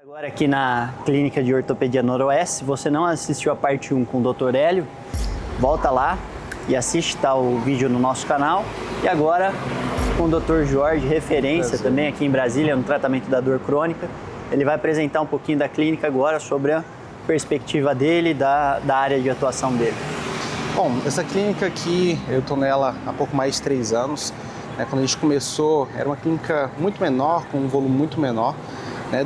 Agora aqui na Clínica de Ortopedia Noroeste, se você não assistiu a parte 1 com o Dr. Hélio, volta lá e assiste o vídeo no nosso canal. E agora com o Dr. Jorge, referência também aqui em Brasília no tratamento da dor crônica. Ele vai apresentar um pouquinho da clínica agora sobre a perspectiva dele, da área de atuação dele. Bom, essa clínica aqui, eu estou nela há pouco mais de 3 anos. Quando a gente começou, era uma clínica muito menor, com um volume muito menor.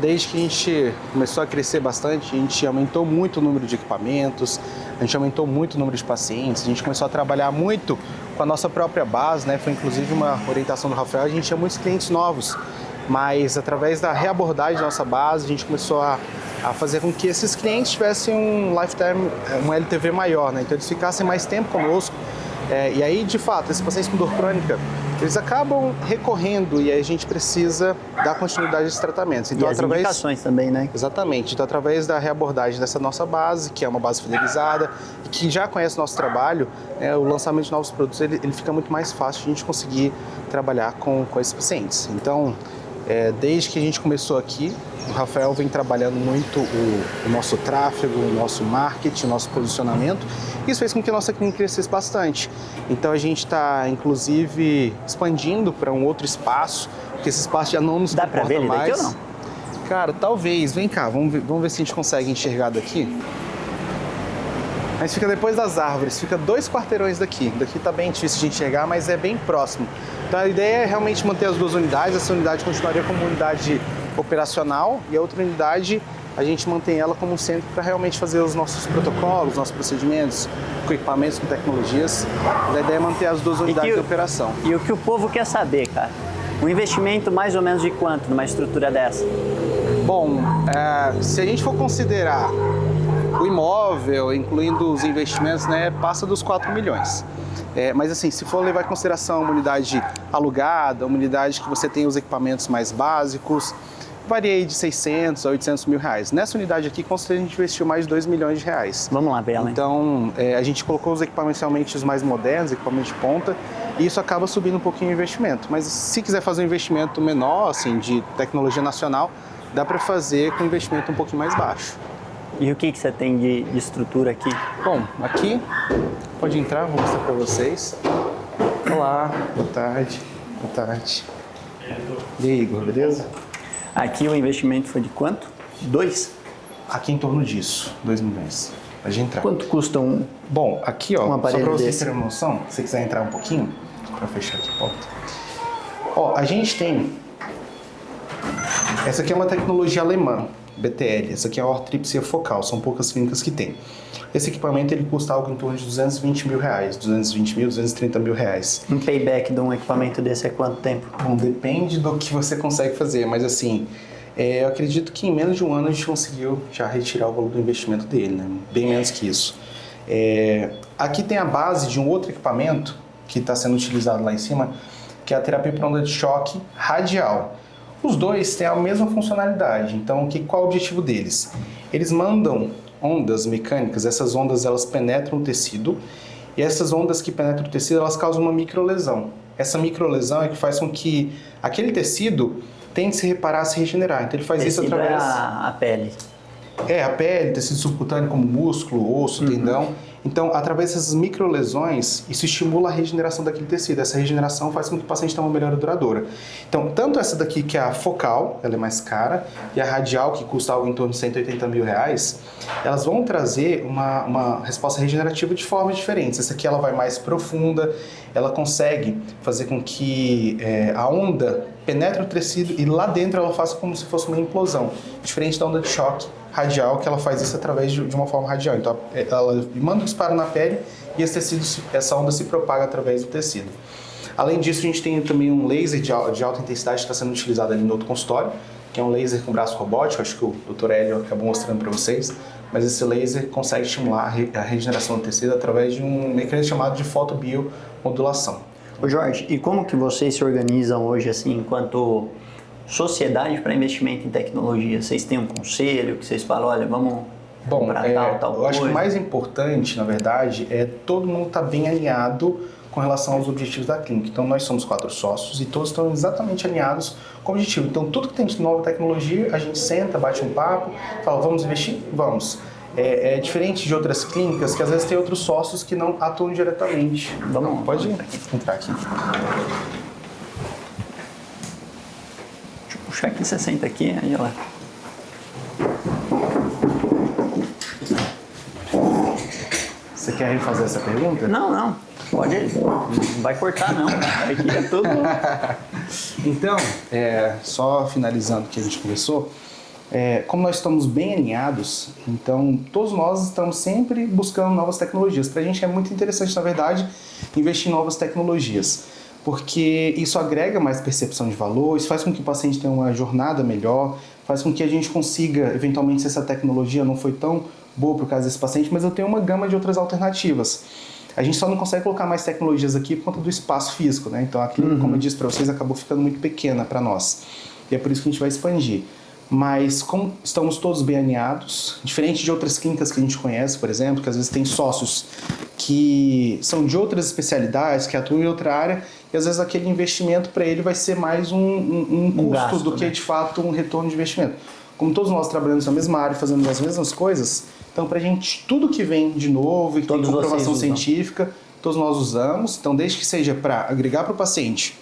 Desde que a gente começou a crescer bastante, a gente aumentou muito o número de equipamentos, a gente aumentou muito o número de pacientes, a gente começou a trabalhar muito com a nossa própria base, foi inclusive uma orientação do Rafael, a gente tinha muitos clientes novos, mas através da reabordagem da nossa base, a gente começou a fazer com que esses clientes tivessem um lifetime, um LTV maior, então eles ficassem mais tempo conosco. E aí, de fato, esses pacientes com dor crônica, eles acabam recorrendo e aí a gente precisa dar continuidade a esses tratamentos. Então, e as indicações também, né? Exatamente. Então, através da reabordagem dessa nossa base, que é uma base fidelizada e que já conhece o nosso trabalho, o lançamento de novos produtos, ele fica muito mais fácil de a gente conseguir trabalhar com esses pacientes. Então, desde que a gente começou aqui, o Rafael vem trabalhando muito o nosso tráfego, o nosso marketing, o nosso posicionamento. Isso fez com que a nossa clínica crescesse bastante. Então a gente está, inclusive, expandindo para um outro espaço, porque esse espaço já não nos comporta mais. Dá para ver ele daqui ou não? Cara, talvez. Vem cá, vamos ver se a gente consegue enxergar daqui. Mas fica depois das árvores, fica 2 quarteirões daqui. Daqui está bem difícil de enxergar, mas é bem próximo. Então a ideia é realmente manter as 2 unidades. Essa unidade continuaria como unidade operacional e a outra unidade a gente mantém ela como um centro para realmente fazer os nossos protocolos, nossos procedimentos, com equipamentos, com tecnologias. A ideia é manter as 2 unidades de operação. E o que o povo quer saber, cara? Um investimento mais ou menos de quanto numa estrutura dessa? Bom, se a gente for considerar o imóvel, incluindo os investimentos, passa dos 4 milhões. Mas assim, se for levar em consideração uma unidade alugada, uma unidade que você tem os equipamentos mais básicos, varia aí de 600 a 800 mil reais. Nessa unidade aqui, com certeza a gente investiu mais de 2 milhões de reais. Vamos lá ver ela. Então, a gente colocou os equipamentos realmente os mais modernos, equipamentos de ponta, e isso acaba subindo um pouquinho o investimento. Mas se quiser fazer um investimento menor, assim, de tecnologia nacional, dá para fazer com um investimento um pouquinho mais baixo. E o que você tem de estrutura aqui? Bom, aqui, pode entrar, vou mostrar para vocês. Olá, boa tarde. Boa tarde. E aí, Igor, beleza? Aqui o investimento foi de quanto? 2? Aqui em torno disso, 2 milhões. Pode entrar. Quanto custa um? Bom, aqui ó, um só aparelho para vocês desse? terem uma noção, se você quiser entrar um pouquinho, para fechar aqui a porta. Ó, a gente tem, essa aqui é uma tecnologia alemã, BTL, essa aqui é a ortripsia focal, são poucas clínicas que tem. Esse equipamento ele custa algo em torno de 220 mil reais, 220 mil, 230 mil reais. Um payback de um equipamento desse é quanto tempo? Bom, depende do que você consegue fazer, mas assim, eu acredito que em menos de um ano a gente conseguiu já retirar o valor do investimento dele, bem menos que isso. Aqui tem a base de um outro equipamento que está sendo utilizado lá em cima, que é a terapia por onda de choque radial. Os dois têm a mesma funcionalidade, então qual é o objetivo deles? Eles mandam ondas mecânicas, essas ondas elas penetram o tecido e essas ondas que penetram o tecido elas causam uma microlesão. Essa microlesão é que faz com que aquele tecido tente se reparar, se regenerar. Então ele faz isso através... a pele. A pele, tecido subcutâneo como músculo, osso, tendão. Então, através dessas microlesões, isso estimula a regeneração daquele tecido. Essa regeneração faz com que o paciente tenha uma melhora duradoura. Então, tanto essa daqui, que é a focal, ela é mais cara, e a radial, que custa algo em torno de 180 mil reais, elas vão trazer uma resposta regenerativa de formas diferentes. Essa aqui ela vai mais profunda, ela consegue fazer com que a onda penetre o tecido e lá dentro ela faça como se fosse uma implosão, diferente da onda de choque radial, que ela faz isso através de uma forma radial. Então, ela manda um disparo na pele e essa onda se propaga através do tecido. Além disso, a gente tem também um laser de alta intensidade que está sendo utilizado ali no outro consultório, que é um laser com braço robótico, acho que o Dr. Hélio acabou mostrando para vocês, mas esse laser consegue estimular a regeneração do tecido através de um mecanismo chamado de fotobiomodulação. Ô Jorge, e como que vocês se organizam hoje, assim, enquanto sociedade para investimento em tecnologia? Vocês têm um conselho que vocês falam, olha, vamos comprar tal eu coisa? acho que o mais importante, na verdade, é todo mundo estar bem alinhado com relação aos objetivos da clínica. Então, nós somos 4 sócios e todos estão exatamente alinhados com o objetivo. Então, tudo que tem de nova tecnologia, a gente senta, bate um papo, fala, vamos investir? Vamos. É diferente de outras clínicas que às vezes tem outros sócios que não atuam diretamente. Vamos, pode entrar aqui. Deixa eu puxar aqui, você senta aqui, aí ela... Você quer refazer essa pergunta? Não, pode, não vai cortar não, aqui é tudo... Então, só finalizando o que a gente conversou, como nós estamos bem alinhados, então todos nós estamos sempre buscando novas tecnologias. Para a gente é muito interessante, na verdade, investir em novas tecnologias, porque isso agrega mais percepção de valor, isso faz com que o paciente tenha uma jornada melhor, faz com que a gente consiga, eventualmente, se essa tecnologia não foi tão boa para o caso desse paciente, mas eu tenho uma gama de outras alternativas. A gente só não consegue colocar mais tecnologias aqui por conta do espaço físico, né? Então a clínica, como eu disse para vocês, acabou ficando muito pequena para nós. E é por isso que a gente vai expandir. Mas como estamos todos bem alinhados, diferente de outras clínicas que a gente conhece, por exemplo, que às vezes tem sócios que são de outras especialidades, que atuam em outra área, e às vezes aquele investimento para ele vai ser mais um custo gasto, do que, né? De fato, um retorno de investimento. Como todos nós trabalhamos na mesma área, fazendo as mesmas coisas, então pra gente tudo que vem de novo e que tem comprovação científica, todos nós usamos. Então desde que seja para agregar para o paciente,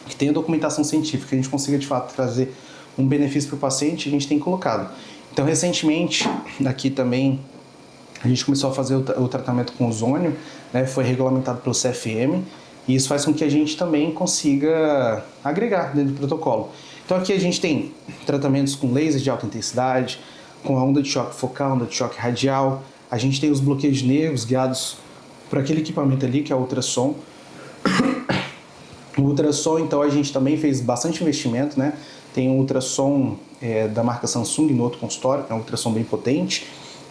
que tenha documentação científica, que a gente consiga de fato trazer um benefício para o paciente, a gente tem colocado. Então recentemente, aqui também, a gente começou a fazer o tratamento com ozônio, né, foi regulamentado pelo CFM, e isso faz com que a gente também consiga agregar dentro do protocolo. Então aqui a gente tem tratamentos com laser de alta intensidade, com a onda de choque focal, onda de choque radial, a gente tem os bloqueios de nervos guiados por aquele equipamento ali que é o ultrassom. O ultrassom, então, a gente também fez bastante investimento, né? Tem um ultrassom da marca Samsung no outro consultório, que é um ultrassom bem potente,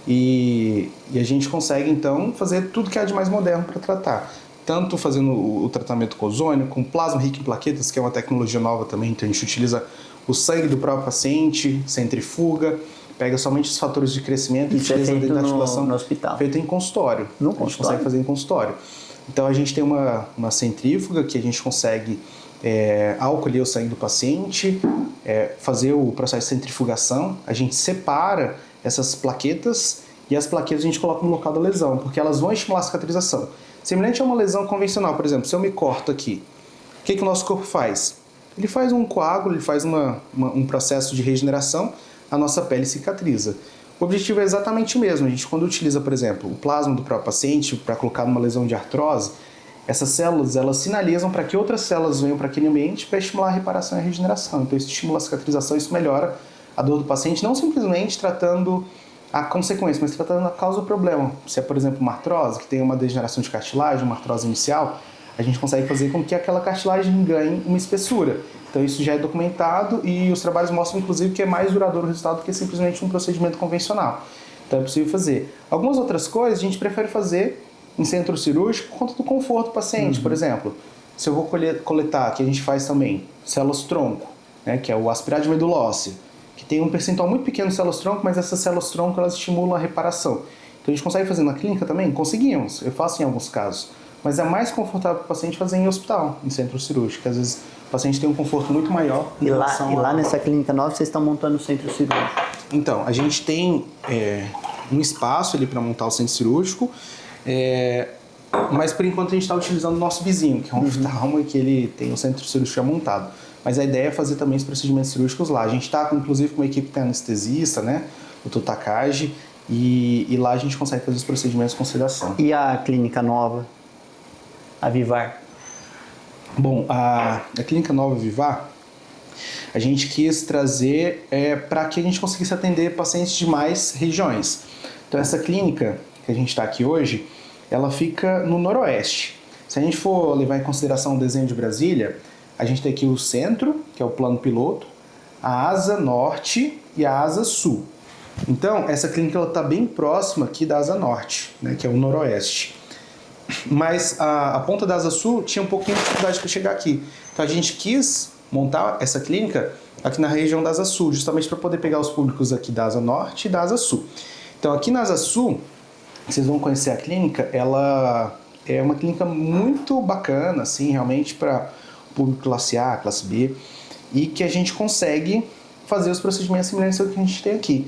e a gente consegue, então, fazer tudo que há de mais moderno para tratar. Tanto fazendo o tratamento com ozônio, com plasma rico em plaquetas, que é uma tecnologia nova também, então a gente utiliza o sangue do próprio paciente, centrifuga, pega somente os fatores de crescimento e utiliza dentro da articulação. No hospital. Feito em consultório. No consultório? A gente consultório? consegue fazer em consultório. Então a gente tem uma centrífuga que a gente consegue, ao colher o sangue do paciente, fazer o processo de centrifugação, a gente separa essas plaquetas e as plaquetas a gente coloca no local da lesão, porque elas vão estimular a cicatrização. Semelhante a uma lesão convencional, por exemplo, se eu me corto aqui, o que o nosso corpo faz? Ele faz um coágulo, ele faz um processo de regeneração, a nossa pele cicatriza. O objetivo é exatamente o mesmo. A gente, quando utiliza, por exemplo, o plasma do próprio paciente para colocar numa lesão de artrose, essas células, elas sinalizam para que outras células venham para aquele ambiente para estimular a reparação e a regeneração. Então isso estimula a cicatrização, isso melhora a dor do paciente, não simplesmente tratando a consequência, mas tratando a causa do problema. Se é, por exemplo, uma artrose, que tem uma degeneração de cartilagem, uma artrose inicial, a gente consegue fazer com que aquela cartilagem ganhe uma espessura. Então isso já é documentado e os trabalhos mostram, inclusive, que é mais duradouro o resultado do que simplesmente um procedimento convencional. Então é possível fazer. Algumas outras coisas a gente prefere fazer em centro cirúrgico por conta do conforto do paciente. Por exemplo, se eu vou coletar, que a gente faz também, células-tronco, né, que é o aspirado de medula óssea, que tem um percentual muito pequeno de células-tronco, mas essas células-tronco elas estimulam a reparação. Então a gente consegue fazer na clínica também? Conseguimos, eu faço em alguns casos. Mas é mais confortável para o paciente fazer em hospital, em centro cirúrgico, às vezes o paciente tem um conforto muito maior. E lá nessa clínica nova vocês estão montando o centro cirúrgico? Então, a gente tem um espaço ali para montar o centro cirúrgico, mas por enquanto a gente está utilizando o nosso vizinho, que é um oftalmo e que ele tem o centro cirúrgico já montado. Mas a ideia é fazer também os procedimentos cirúrgicos lá. A gente está, inclusive, com uma equipe que tem anestesista, né? O Dr. Takagi, e lá a gente consegue fazer os procedimentos com sedação. E a clínica nova? A Vivar? Bom, a clínica nova Vivar, a gente quis trazer para que a gente conseguisse atender pacientes de mais regiões. Então essa clínica que a gente está aqui hoje, ela fica no noroeste. Se a gente for levar em consideração o desenho de Brasília, a gente tem aqui o centro, que é o plano piloto, a asa norte e a asa sul. Então essa clínica está bem próxima aqui da asa norte, né, que é o noroeste. Mas a ponta da asa sul tinha um pouquinho de dificuldade para chegar aqui. Então a gente quis montar essa clínica aqui na região da asa sul, justamente para poder pegar os públicos aqui da asa norte e da asa sul. Então aqui na asa sul, vocês vão conhecer a clínica, ela é uma clínica muito bacana, assim, realmente para público classe A, classe B, e que a gente consegue fazer os procedimentos semelhantes ao que a gente tem aqui.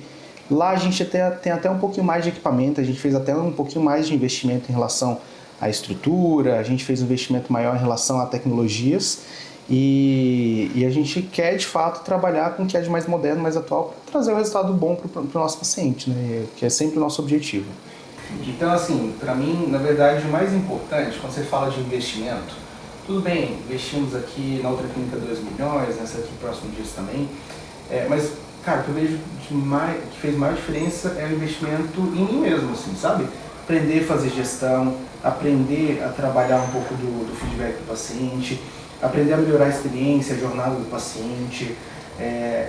Lá a gente tem até um pouquinho mais de equipamento, a gente fez até um pouquinho mais de investimento em relação à estrutura, a gente fez um investimento maior em relação a tecnologias e a gente quer de fato trabalhar com o que é de mais moderno, mais atual, para trazer um resultado bom para o nosso paciente, né? Que é sempre o nosso objetivo. Então, assim, para mim, na verdade, o mais importante, quando você fala de investimento, tudo bem, investimos aqui na outra clínica 2 milhões, nessa aqui próximo disso também, mas, cara, o que eu vejo que fez maior diferença é o investimento em mim mesmo, assim, sabe? Aprender a fazer gestão, aprender a trabalhar um pouco do feedback do paciente, aprender a melhorar a experiência, a jornada do paciente,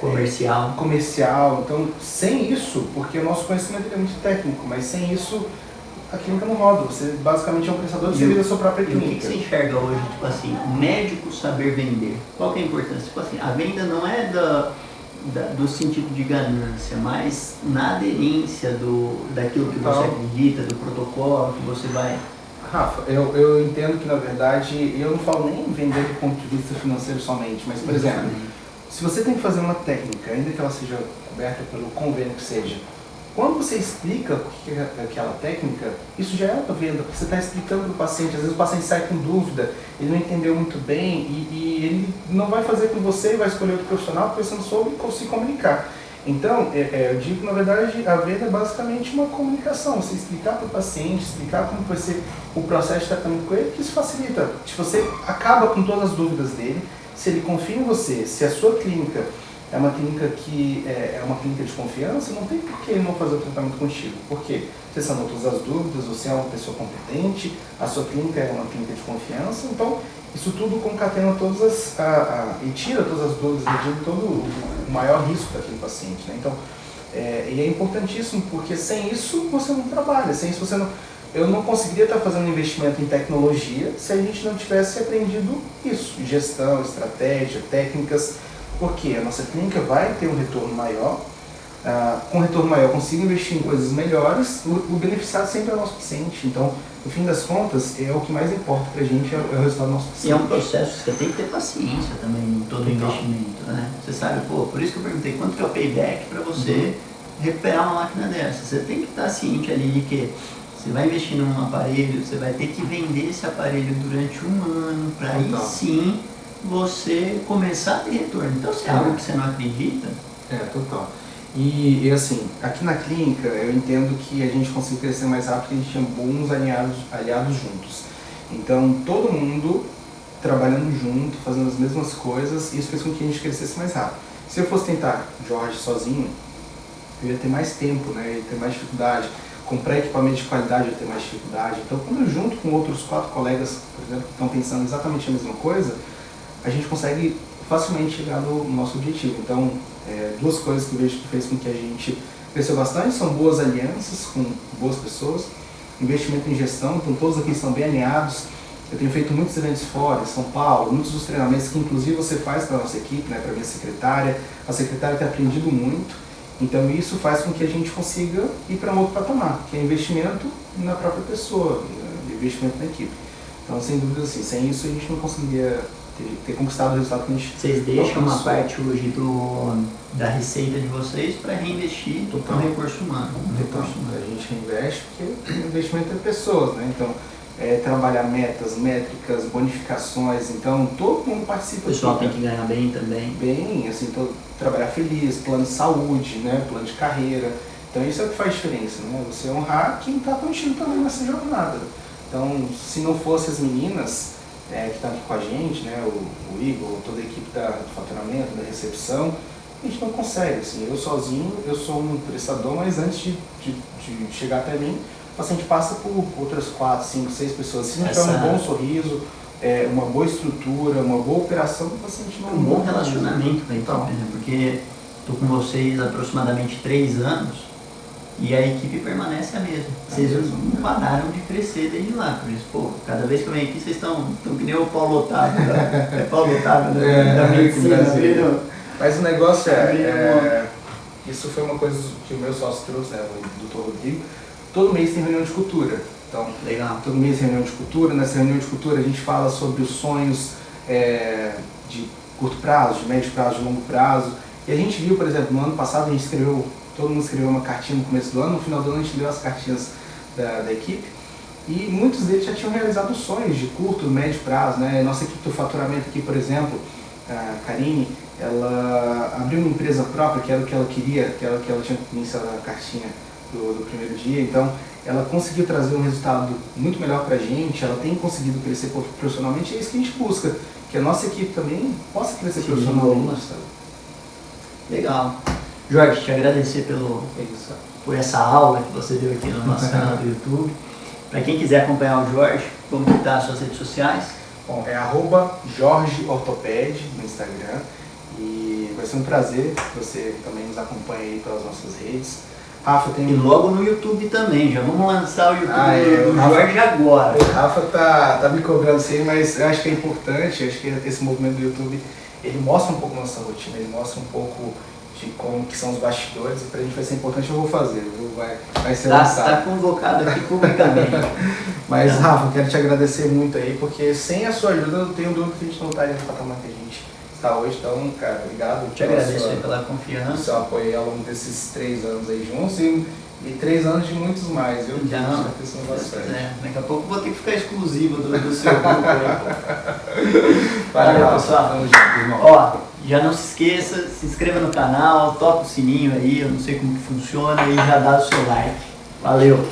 comercial. Então, sem isso, porque o nosso conhecimento é muito técnico, mas sem isso a clínica não roda. Você basicamente é um prestador de serviço da sua própria clínica. O que você enxerga hoje, tipo assim, o médico saber vender? Qual que é a importância? Tipo assim, a venda não é do sentido de ganância, mas na aderência daquilo que você acredita, do protocolo que você vai... Rafa, eu entendo que, na verdade, eu não falo nem vender do ponto de vista financeiro somente, mas, por exemplo, se você tem que fazer uma técnica, ainda que ela seja coberta pelo convênio que seja, quando você explica o que é aquela técnica, isso já é uma venda, porque você está explicando para o paciente. Às vezes o paciente sai com dúvida, ele não entendeu muito bem e ele não vai fazer com você e vai escolher outro profissional porque você não soube se comunicar. Então, eu digo que, na verdade, a venda é basicamente uma comunicação. Você explicar para o paciente, explicar como vai ser o processo de tratamento com ele, que isso facilita. Se você acaba com todas as dúvidas dele, se ele confia em você, se a sua clínica é uma clínica que é uma clínica de confiança, não tem por que ele não fazer o tratamento contigo. Porque você sanou todas as dúvidas, você é uma pessoa competente, a sua clínica é uma clínica de confiança, então isso tudo concatena e tira todas as dúvidas, reduzindo todo o maior risco daquele paciente, né? Então, e é importantíssimo, porque sem isso você não trabalha, sem isso você não... Eu não conseguiria estar fazendo investimento em tecnologia se a gente não tivesse aprendido isso, gestão, estratégia, técnicas, porque a nossa clínica vai ter um retorno maior. Com retorno maior eu consigo investir em coisas melhores, o beneficiado sempre é o nosso paciente. Então, no fim das contas, é o que mais importa pra gente, é o resultado do nosso paciente. E é um processo, você tem que ter paciência também em todo investimento, né? Você sabe, por isso que eu perguntei quanto que é o payback para você recuperar uma máquina dessa. Você tem que estar ciente ali de que você vai investir num aparelho, você vai ter que vender esse aparelho durante um ano, para aí sim você começar a ter retorno. Então, se é algo que você não acredita... Total. E assim, aqui na clínica eu entendo que a gente conseguiu crescer mais rápido porque a gente tinha bons aliados juntos. Então todo mundo trabalhando junto, fazendo as mesmas coisas, isso fez com que a gente crescesse mais rápido. Se eu fosse tentar Jorge sozinho, eu ia ter mais tempo, né? Eu ia ter mais dificuldade. Comprar equipamento de qualidade eu ia ter mais dificuldade. Então quando eu junto com outros 4 colegas, por exemplo, que estão pensando exatamente a mesma coisa, a gente consegue facilmente chegar no nosso objetivo. Então, duas coisas que eu vejo que fez com que a gente cresceu bastante são boas alianças com boas pessoas, investimento em gestão, então todos aqui estão bem alinhados. Eu tenho feito muitos eventos fora, em São Paulo, muitos dos treinamentos que inclusive você faz para a nossa equipe, né, para a minha secretária. A secretária tem aprendido muito, então isso faz com que a gente consiga ir para um outro patamar, que é investimento na própria pessoa, investimento na equipe. Então, sem dúvida, assim, sem isso a gente não conseguiria ter conquistado o resultado que a gente... Vocês deixam uma parte hoje da receita de vocês para reinvestir no recurso humano. A gente reinveste porque o investimento é pessoas, né? Então, trabalhar metas, métricas, bonificações, então todo mundo participa. O pessoal tem que ganhar bem também. Bem, assim, trabalhar feliz, plano de saúde, né? Plano de carreira. Então isso é o que faz diferença, né? Você honrar quem está contigo também nessa jornada. Então, se não fosse as meninas que estão aqui com a gente, né, o Igor, toda a equipe do faturamento, da recepção, a gente não consegue. Assim, eu sozinho, eu sou um prestador, mas antes de chegar até mim, o paciente passa por outras 4, 5, 6 pessoas. Se não tiver um bom sorriso, uma boa estrutura, uma boa operação, o paciente não... Um bom relacionamento com a equipe, né? Porque estou com vocês há aproximadamente 3 anos, e a equipe permanece a mesma. Vocês não pararam de crescer desde lá. Por isso, cada vez que eu venho aqui, vocês estão que nem o Paulo Otávio. Paulo Otávio da medicina. Mas o negócio isso foi uma coisa que o meu sócio trouxe, né, o Dr. Rodrigo. Todo mês tem reunião de cultura. Então, Legal. todo mês reunião de cultura. Nessa reunião de cultura a gente fala sobre os sonhos de curto prazo, de médio prazo, de longo prazo. E a gente viu, por exemplo, no ano passado a gente todo mundo escreveu uma cartinha no começo do ano, no final do ano a gente leu as cartinhas da equipe e muitos deles já tinham realizado sonhos de curto, médio prazo, né? Nossa equipe do faturamento aqui, por exemplo, a Karine, ela abriu uma empresa própria, que era o que ela queria, que ela tinha iniciado na cartinha do primeiro dia, então ela conseguiu trazer um resultado muito melhor pra gente, ela tem conseguido crescer profissionalmente, e é isso que a gente busca, que a nossa equipe também possa crescer profissionalmente. Legal. Jorge, te agradecer por essa aula que você deu aqui no nosso canal do YouTube. Para quem quiser acompanhar o Jorge, como que tá as suas redes sociais? Bom, é @JorgeOrtoped no Instagram e vai ser um prazer que você também nos acompanhe aí pelas nossas redes. Rafa tem E logo no YouTube também, já vamos lançar o YouTube do Rafa, Jorge agora. O Rafa tá me cobrando sim, mas eu acho que é importante, acho que esse movimento do YouTube, ele mostra um pouco nossa rotina, ele mostra um pouco de como que são os bastidores, e pra gente vai ser importante, eu vou fazer, viu? Vai ser lançado. Tá convocado aqui publicamente. Mas Rafa, eu quero te agradecer muito aí, porque sem a sua ajuda eu tenho dúvida que a gente não estaria no patamar que a gente está hoje, então, cara, obrigado. Te agradeço aí pela confiança. O seu apoio aí ao longo desses 3 anos aí juntos e 3 anos de muitos mais, viu? Já A gente não. tá pensando bastante. Daqui a pouco eu vou ter que ficar exclusivo do seu grupo aí. Valeu, pessoal. Tamo junto, irmão. Ó, já não se esqueça, se inscreva no canal, toca o sininho aí, eu não sei como que funciona, e já dá o seu like. Valeu!